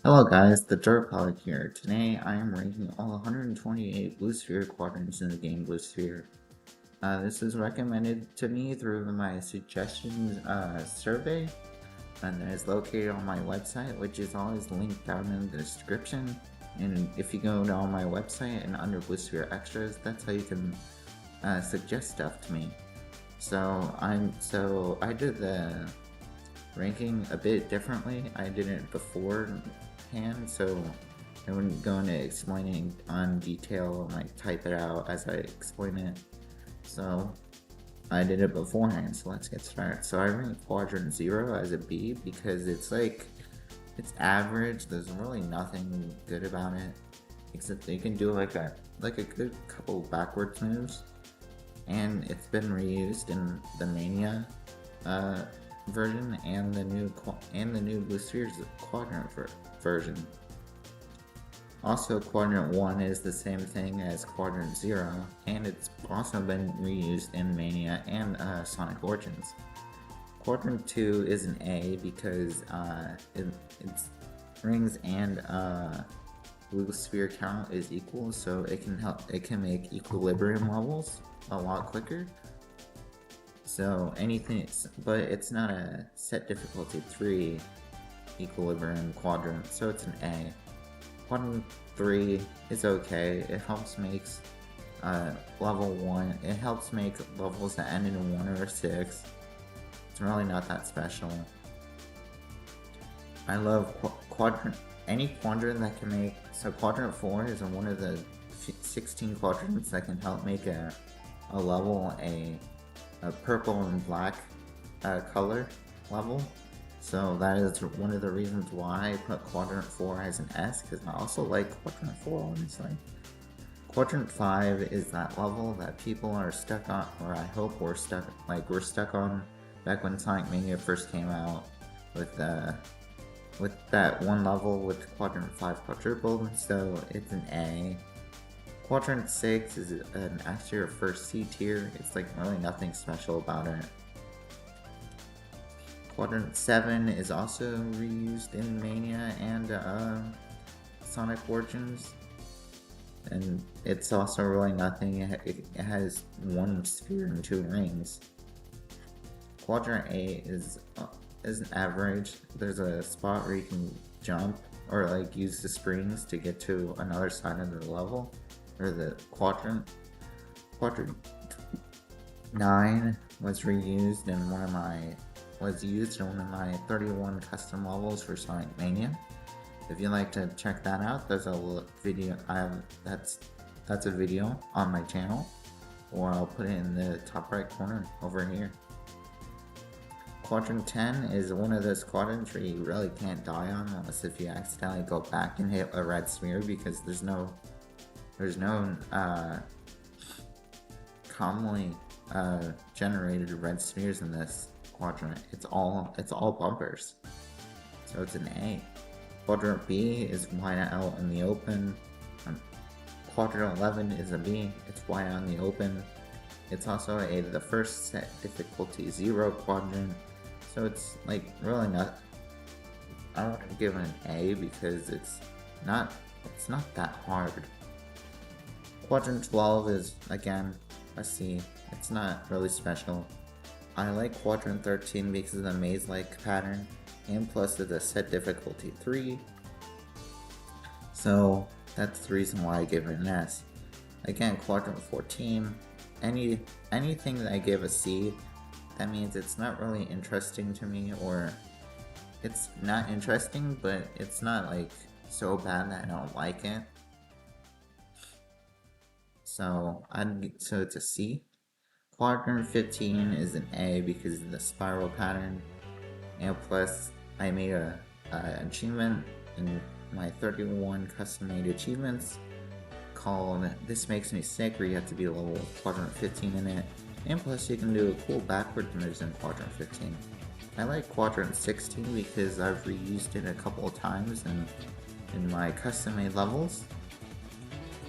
Hello guys, TheDerpHog here. Today I am ranking all 128 Blue Sphere Quadrants in the game Blue Sphere. This is recommended to me through my suggestions survey, and it is located on my website, which is always linked down in the description. And if you go down my website and under Blue Sphere Extras, that's how you can suggest stuff to me. So I did the ranking a bit differently. I did it beforehand, so I wouldn't go into explaining on detail and like type it out as I explain it. So I did it beforehand, so let's get started. So I ranked Quadrant 0 as a B because it's average. There's really nothing good about it, except you can do like a good couple backwards moves, and it's been reused in the Mania version and the new Blue Spheres Quadrant version. Also, Quadrant 1 is the same thing as Quadrant 0, and it's also been reused in Mania and Sonic Origins. Quadrant 2 is an A because its rings and Blue Sphere count is equal, so it can make equilibrium levels a lot quicker. So but it's not a set difficulty 3 equilibrium quadrant, so it's an A. Quadrant 3 is okay. It helps make level 1. It helps make levels that end in 1 or 6. It's really not that special. I love any quadrant that can make. So Quadrant 4 is one of the 16 quadrants that can help make a level a purple and black color level. So that is one of the reasons why I put Quadrant 4 as an S, because I also like Quadrant 4, honestly. Quadrant 5 is that level that people are stuck on, or I hope we're stuck on back when Sonic Mania first came out, with that one level with Quadrant 5 quadrupled, so it's an A. Quadrant 6 is actually our first C tier. It's like really nothing special about it. Quadrant 7 is also reused in Mania and Sonic Origins, and it's also really nothing. It has one sphere and 2 rings. Quadrant 8 is an average. There's a spot where you can jump or like use the springs to get to another side of the level, or the quadrant. Quadrant 9 was reused in one of my 31 custom levels for Sonic Mania. If you'd like to check that out, there's a video. That's a video on my channel, or I'll put it in the top right corner over here. Quadrant 10 is one of those quadrants where you really can't die on unless if you accidentally go back and hit a red sphere, because there's no commonly generated red spheres in this quadrant. It's all bumpers, so it's an A. Quadrant B is wide out in the open. Quadrant 11 is a B. It's wide out in the open. It's also the first set difficulty 0 quadrant, so it's like really not. I don't want to give it an A because it's not that hard. Quadrant 12 is, again, a C. It's not really special. I like Quadrant 13 because of the maze-like pattern, and plus it's a set difficulty 3. So that's the reason why I give it an S. Again, Quadrant 14, anything that I give a C, that means it's not really interesting to me, or it's not interesting, but it's not like so bad that I don't like it. So it's a C. Quadrant 15 is an A because of the spiral pattern, and plus I made an achievement in my 31 custom-made achievements called "This Makes Me Sick," where you have to be level Quadrant 15 in it, and plus you can do a cool backwards moves in Quadrant 15. I like Quadrant 16 because I've reused it a couple of times in my custom-made levels,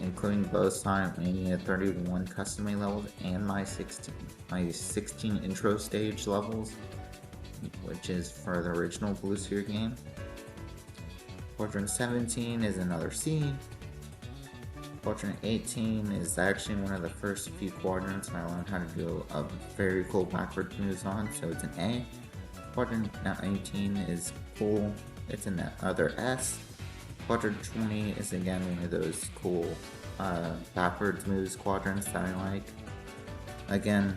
including both Sonic Mania 31 custom-made levels and my 16 intro stage levels, which is for the original Blue Sphere game. Quadrant 17 is another C. Quadrant 18 is actually one of the first few quadrants I learned how to do a very cool backwards moves on, so it's an A. Quadrant 19 is cool, it's another S. Quadrant 20 is again one of those cool backwards moves quadrants that I like. Again,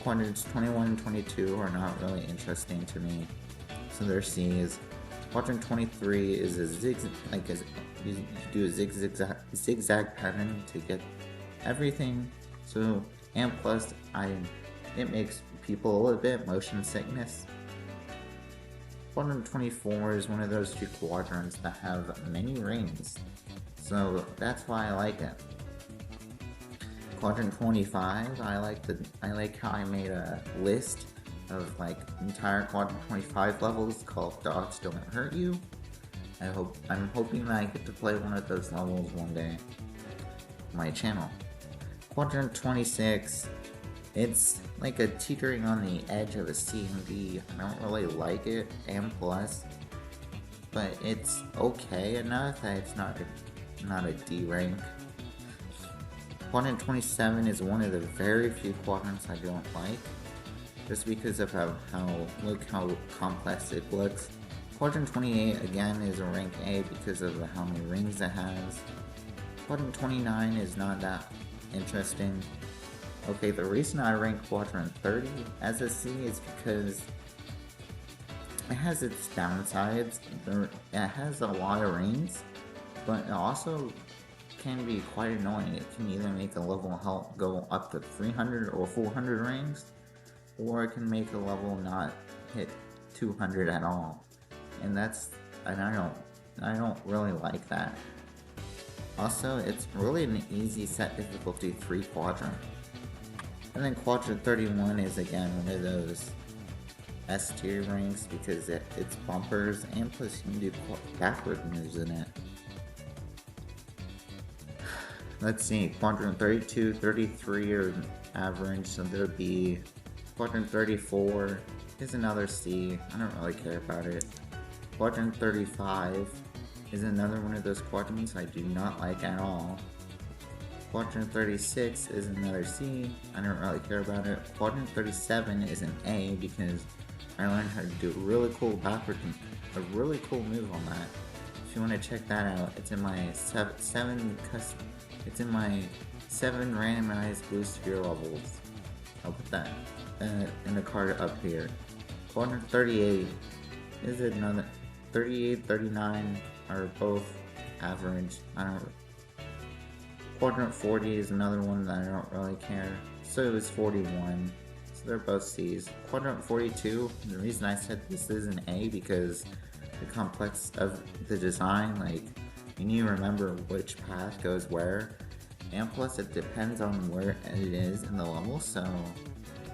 quadrants 21 and 22 are not really interesting to me, so they're C's. Quadrant 23 is a zigzag, you do a zigzag pattern to get everything. So, and plus, it makes people a little bit motion sickness. Quadrant 24 is one of those few quadrants that have many rings, so that's why I like it. Quadrant 25, I like how I made a list of like entire Quadrant 25 levels called Dogs Don't Hurt You. I'm hoping that I get to play one of those levels one day on my channel. Quadrant 26, it's like a teetering on the edge of a C and D. I don't really like it, and plus, but it's okay enough that it's not a D rank. Quadrant 27 is one of the very few quadrants I don't like, just because of how complex it looks. Quadrant 28 again is a rank A because of how many rings it has. Quadrant 29 is not that interesting. Okay, the reason I rank Quadrant 30 as a C is because it has its downsides. It has a lot of rings, but it also can be quite annoying. It can either make a level go up to 300 or 400 rings, or it can make a level not hit 200 at all. And I don't really like that. Also, it's really an easy set difficulty 3 quadrant. And then Quadrant 31 is again one of those S tier ranks because it's bumpers, and plus you can do backward moves in it. Let's see, Quadrant 32, 33 are average, so there'll be Quadrant 34 is another C. I don't really care about it. Quadrant 35 is another one of those quadrants I do not like at all. Quadrant 36 is another C. I don't really care about it. Quadrant 37 is an A because I learned how to do a really cool move on that. If you want to check that out, it's in my 7 randomized Blue Sphere levels. I'll put that in the card up here. Quadrant 38 is another. 38, 39 are both average. Quadrant 40 is another one that I don't really care. So is 41. So they're both C's. Quadrant 42, the reason I said this is an A because the complex of the design, like, you need to remember which path goes where. And plus it depends on where it is in the level, so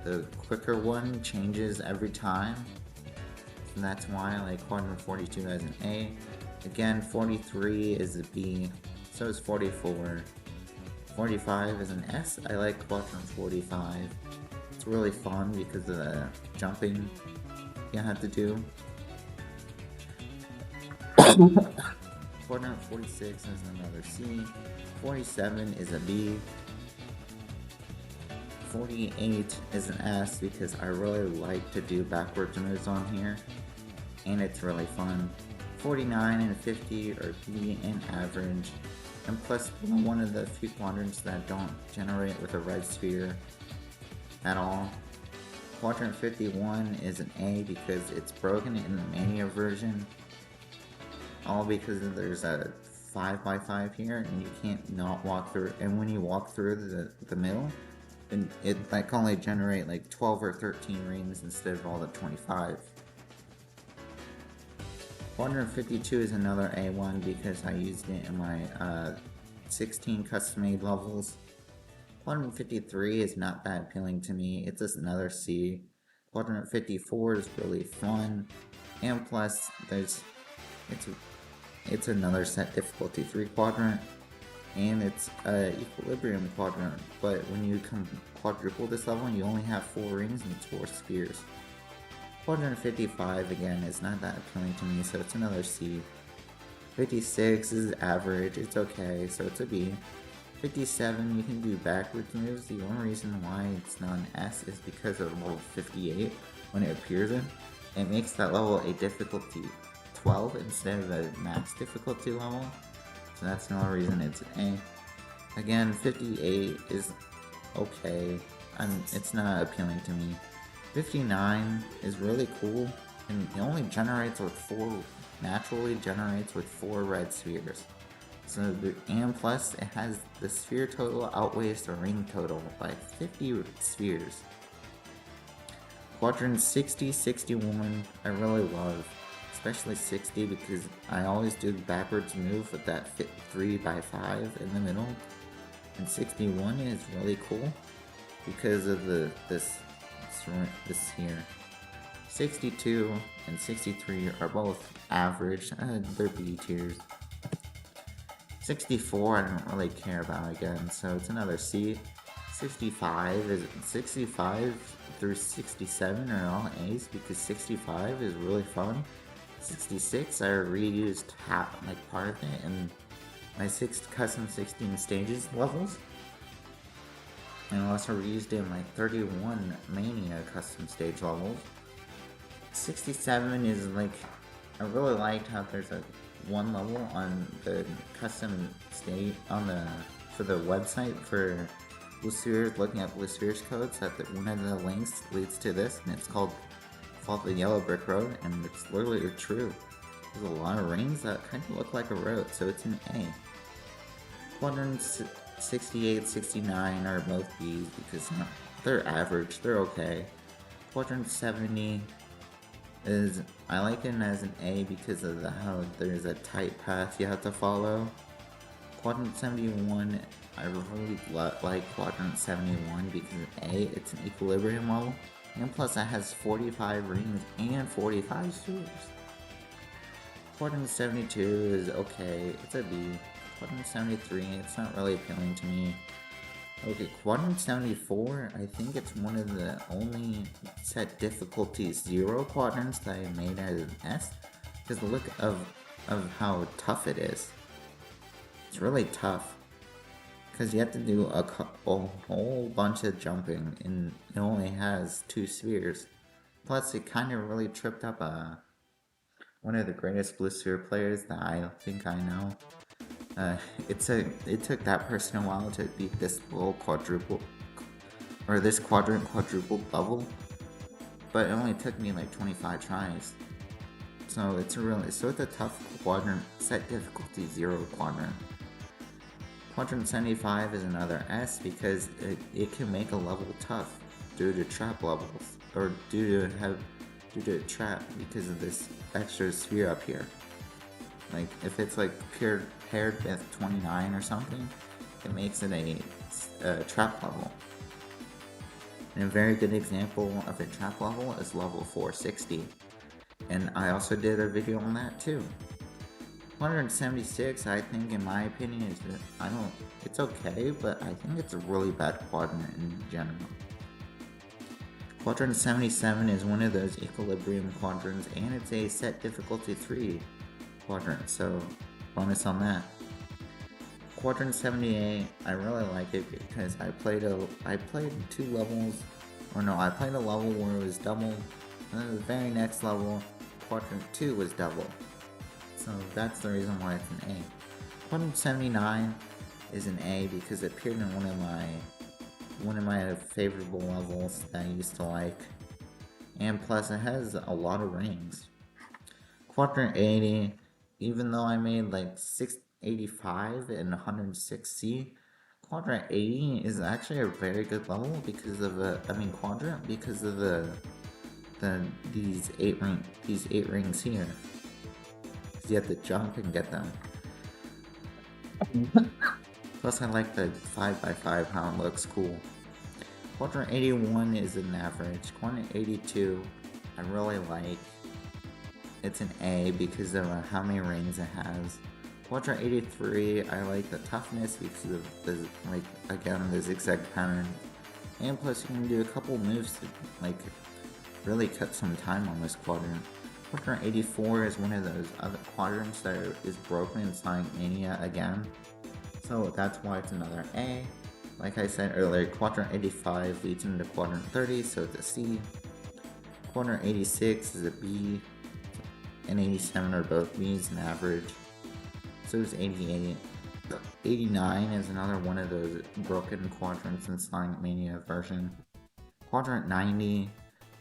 the quicker one changes every time. And that's why I like Quadrant 42 as an A. Again, 43 is a B, so is 44. 45 is an S. I like Quadrant 45. It's really fun because of the jumping you have to do. Quadrant 46 is another C. 47 is a B. 48 is an S because I really like to do backwards moves on here, and it's really fun. 49 and 50 are B and average, and plus one of the few quadrants that don't generate with a red sphere at all. Quadrant 51 is an A because it's broken in the Mania version, all because there's a 5x5 here and you can't not walk through, and when you walk through the middle, and it like only generate like 12 or 13 rings instead of all the 25. Quadrant 52 is another A1 because I used it in my 16 custom-made levels. Quadrant 53 is not that appealing to me, it's just another C. Quadrant 54 is really fun, and plus it's another set difficulty 3 quadrant, and it's a equilibrium quadrant, but when you quadruple this level you only have 4 rings and it's 4 spheres. Quadrant 55 again is not that appealing to me, so it's another C. 56 is average, it's okay, so it's a B. 57, you can do backwards moves. The only reason why it's not an S is because of level 58 when it appears in. It makes that level a difficulty 12 instead of a max difficulty level. So that's the only reason it's an A. Again, 58 is okay. It's not appealing to me. 59 is really cool, and it only generates with naturally generates with 4 red spheres. So and plus it has the sphere total outweighs the ring total by 50 spheres. Quadrant 60, 61, I really love, especially 60 because I always do the backwards move with that 3x5 in the middle. And 61 is really cool because of this here. 62 and 63 are both average, they're B tiers. 64 I don't really care about again, so it's another C. 65 through 67 are all A's because 65 is really fun. 66 I reused part of it in my custom 16 stages levels. And I also reused it in my 31 Mania custom stage levels. 67 is like, I really liked how there's a one level on the custom state for the website for Blue Sphere, looking at Blue Sphere's codes, that one of the links leads to this, and it's called the Yellow Brick Road, and it's literally true. There's a lot of rings that kind of look like a road, so it's an A. Quadrants 68, 69 are both B's because they're average, they're okay. Quadrant 70 is, I like it as an A because of how there's a tight path you have to follow. Quadrant 71, I really like Quadrant 71 because A, it's an equilibrium level, and plus it has 45 rings and 45 spheres. Quadrant 72 is okay, it's a B. Quadrant 73, it's not really appealing to me. Okay, Quadrant 74, I think it's one of the only set difficulty 0 quadrants that I made as an S. Because look of how tough it is. It's really tough. Because you have to do a whole bunch of jumping, and it only has 2 spheres. Plus, it kind of really tripped up one of the greatest Blue Sphere players that I think I know. It took that person a while to beat this little this quadrant quadruple level, but it only took me like 25 tries. So it's a tough quadrant, set difficulty 0 quadrant. Quadrant 75 is another S because it can make a level tough due to trap levels, or due to trap because of this extra sphere up here. Like, if it's like paired with 29 or something, it makes it a trap level. And a very good example of a trap level is level 460. And I also did a video on that too. 176, I think, in my opinion, is it's okay, but I think it's a really bad quadrant in general. Quadrant 77 is one of those equilibrium quadrants, and it's a set difficulty 3 quadrant, so bonus on that. Quadrant 78, I really like it because I played 2 levels, or no, I played a level where it was double, and then the very next level, Quadrant 2 was double. So that's the reason why it's an A. Quadrant 79 is an A because it appeared in one of my favorable levels that I used to like, and plus it has a lot of rings. Quadrant 80, even though I made like 685 and 106C, Quadrant 80 is actually a very good level because of quadrant because of these 8 rings here. Because you have to jump and get them. Plus I like the 5x5 how it looks cool. Quadrant 81 is an average. Quadrant 82 I really like. It's an A because of how many rings it has. Quadrant 83, I like the toughness because of the zigzag pattern. And plus you can do a couple moves to really cut some time on this quadrant. Quadrant 84 is one of those other quadrants that is broken in Sonic Mania again. So that's why it's another A. Like I said earlier, Quadrant 85 leads into Quadrant 30, so it's a C. Quadrant 86 is a B, and 87 are both B's and average. So is 88. 89 is another one of those broken quadrants in Sonic Mania version. Quadrant 90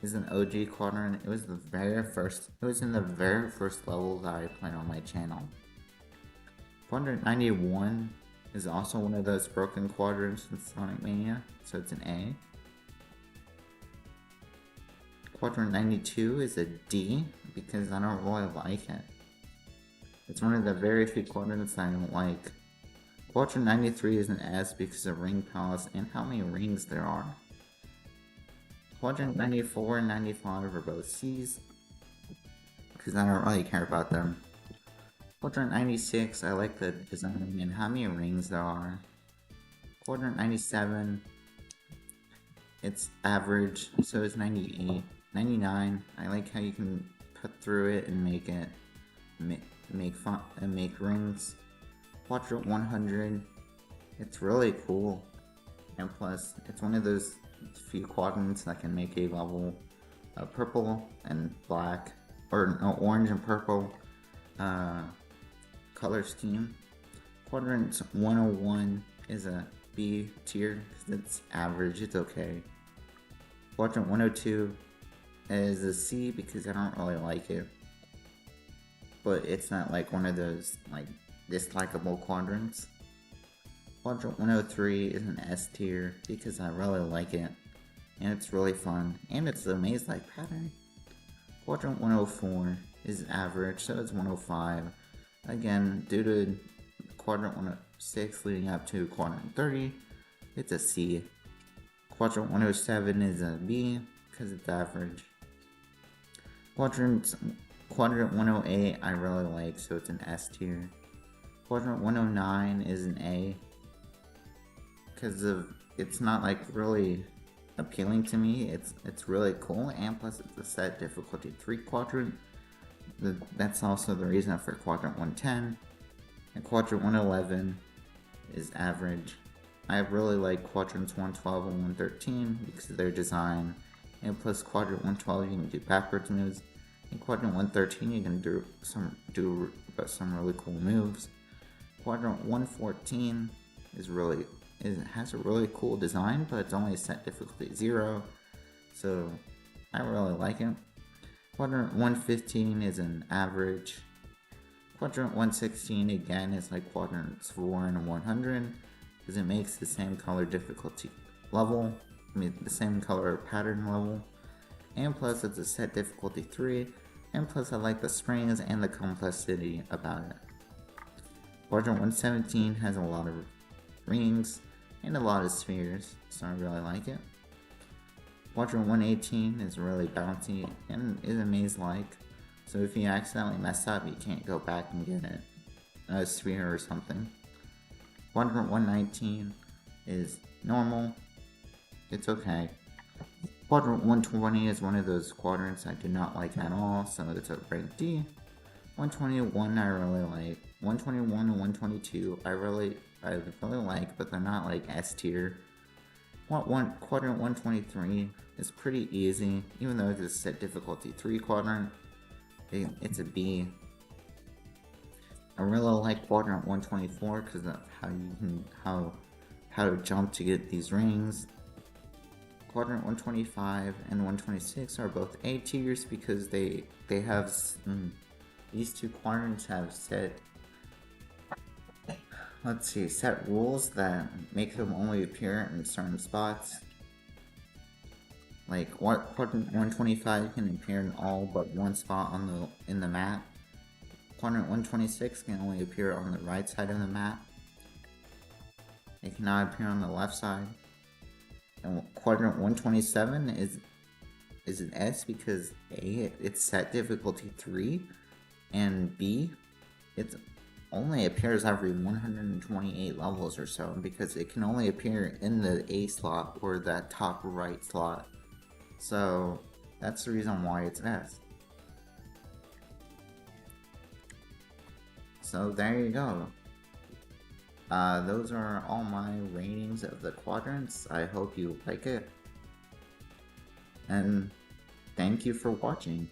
is an OG quadrant. It was in the very first level that I played on my channel. Quadrant 91 is also one of those broken quadrants in Sonic Mania, so it's an A. Quadrant 92 is a D, because I don't really like it. It's one of the very few quadrants I don't like. Quadrant 93 is an S because of Ring Palace and how many rings there are. Quadrant 94 and 95 are both C's, because I don't really care about them. Quadrant 96, I like the design and how many rings there are. Quadrant 97, it's average, so it's 98. 99, I like how you can cut through it and make it make rings. Quadrant 100, it's really cool, and plus it's one of those few quadrants that can make a level purple and black, or no, orange and purple color scheme. Quadrant 101 is a B tier because it's average, it's okay. Quadrant 102 is a C because I don't really like it, but it's not like one of those like dislikable quadrants. Quadrant 103 is an S tier because I really like it, and it's really fun, and it's the maze-like pattern. Quadrant 104 is average, so it's 105. Again, due to Quadrant 106 leading up to Quadrant 30, it's a C. Quadrant 107 is a B because it's average. Quadrant 108 I really like, so it's an S tier. Quadrant 109 is an A because it's not like really appealing to me. It's really cool, and plus it's a set difficulty 3 quadrant. That's also the reason for Quadrant 110. And Quadrant 111 is average. I really like Quadrants 112 and 113 because of their design, and plus Quadrant 112 you can do backwards moves, and Quadrant 113 you can do some really cool moves. Quadrant 114 has a really cool design, but it's only set difficulty 0, so I really like it. Quadrant 115 is an average. Quadrant 116 again is like Quadrants 4 and 100 because it makes the same color difficulty level, the same color pattern level, and plus it's a set difficulty 3, and plus I like the springs and the complexity about it. Quadrant 117 has a lot of rings and a lot of spheres, so I really like it. Quadrant 118 is really bouncy and is a maze-like, so if you accidentally mess up, you can't go back and get it, a sphere or something. Quadrant 119 is normal, it's okay. Quadrant 120 is one of those quadrants I do not like at all, so it's a rank D. 121 I really like. 121 and 122 I really like, but they're not like S tier. Quadrant 123 is pretty easy, even though it's a set difficulty 3 quadrant. It's a B. I really like Quadrant 124 because of how to jump to get these rings. Quadrant 125 and 126 are both A tiers because they have these two quadrants have set rules that make them only appear in certain spots. Like Quadrant 125 can appear in all but one spot in the map. Quadrant 126 can only appear on the right side of the map. It cannot appear on the left side. And Quadrant 127 is an S because A, it's set difficulty 3, and B, it only appears every 128 levels or so because it can only appear in the A slot or that top right slot. So that's the reason why it's S. So there you go. Those are all my ratings of the quadrants. I hope you like it. And thank you for watching.